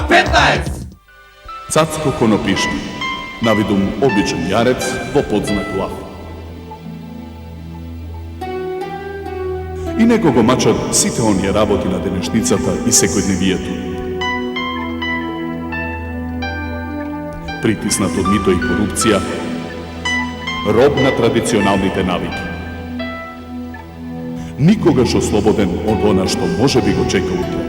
K15! Cacko konopишки, навидум обичен јарец во подзнак лав. И некого мачат сите оние работи на денешницата и секојдневието. Притиснат од мито и корупција, роб на традиционалните навики. Никогаш ослободен од она што може би го чека утре.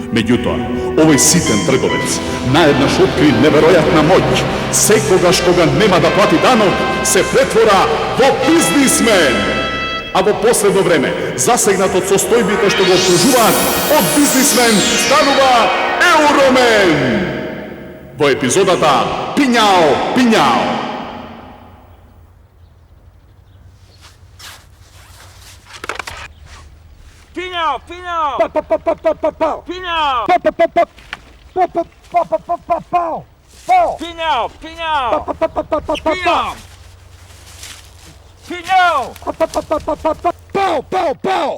Меѓутоа, овој ситен трговец наеднаш откри неверојатна моќ. Секогаш кога нема да плати данок, се претвора во бизнисмен. А во последно време, засегнат од состојбите што го обкружуваат, од бизнисмен станува Еуромен. Во епизодата Пињао, Пињао. Пињао, Пињао! Пау! Пињао! Пау! Пињао, Пињао! Пињао! Пињао! Пау!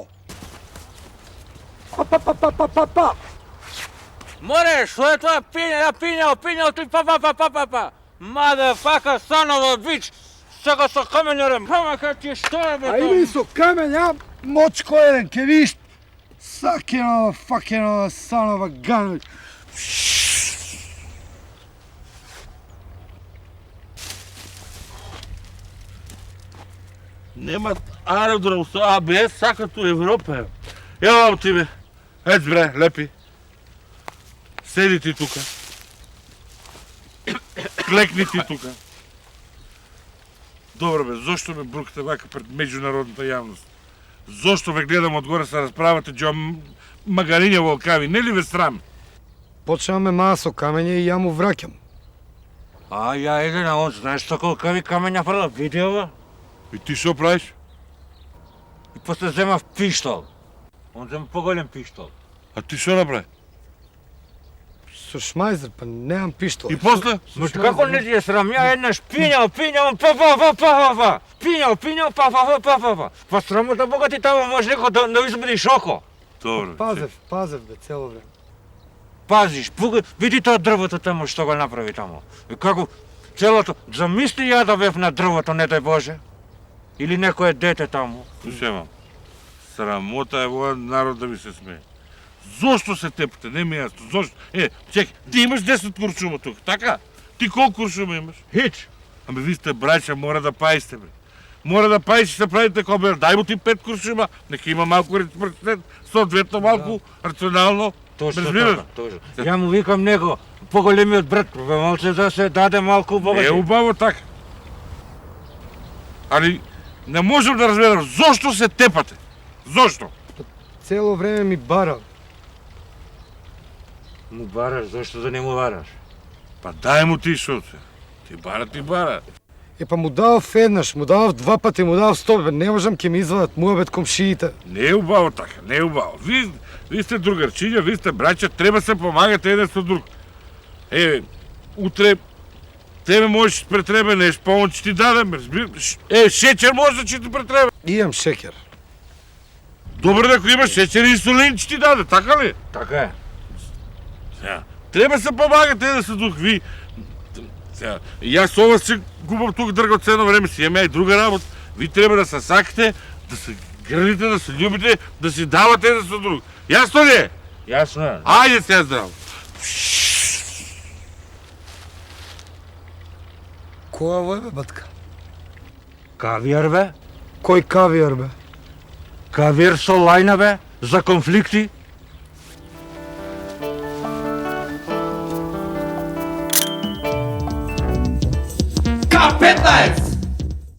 Пау! Море, што е тоа Пињао, Пињао, ти па. Motherfucker, son of a bitch! Сега со каменерем, камака ти што е бе А име со камен, ја мочко еден, ке виш сакено, факено, son of a gun. Нема аеродром со АБС, сакато Европа. Ево ти бе. Ец бре, лепи. Седи ти тука. Клекни ти тука. Добро бе, зошто ме брукате вака пред меѓународната јавност? Зошто ве гледам одгоре се расправате џо магариња волкави? Не ли ве срам? Почнаме маса со камење и ја му враќам. А ја еден, а он знаеш што колкави камења фрла, видео? И ти што правиш? И после земав пиштол. Он зема поголем пиштол. А ти што направи? Со шмајзер, па немам пиштол. И после? Но како не ти е срам? Ја еднаш Пињао, па. Пињао, па. Па срамота Бога ти тамо може некој да избуди шоко. Добро. Пазев бе, цело време. Пазиш, види тоа дрвото тамо што го направи тамо. И како целото, замисли ја да бев на дрвото, не дај Боже. Или некое дете тамо. Слушај, срамота е во народ да ви се смее. Зошто се тепате? Не ми јасно. Зошто? Чек, ти имаш 10 куршума тук, така? Ти колку куршума имаш? Хич. Ами ви сте браќа, мора да паисте, бе. Мора да паисте, се правите кобер. Дај му ти 5 куршума, нека има малку реципроцитет, соодветно малку рационално. Точно Разбираш? така, точно. Ја му викам него, поголемиот брат, малце да се даде малку богати. Е убаво така. Али не можам да разберам зошто се тепате. Зошто? Цело време ми бара. Му бараш, зашто да не му бараш? Па дај му ти шо се. Ти бара. Па му давав еднаш, му давав 2 пати, му давав 100, бе, не можам ке ми извадат муабет комшиите. Не е убаво така, не е убаво. Ви сте другарчиња, ви сте браќа, треба се помагате еден со друг. Утре тебе можеш претребе нешто, помоќ ти дадем, разбираш? Шеќер може да ти претребе. Имам шекер. Добро да ако имаш шеќер и инсулин ќе ти даде, така ли? Така е. Сега, треба се помагате еден со друг. Сега, јас со вас се губам тук драгоцено време, си имаме и друга работа. Ви треба да се сакате, да се грлите, да се љубите, да си давате еден со друг. Јасно ли е? Јасно е. Ајде сега здраво. Која во е, бе, батка? Кавијар бе? Кој кавијар, бе? Кавијар со лајна бе? За конфликти? K15!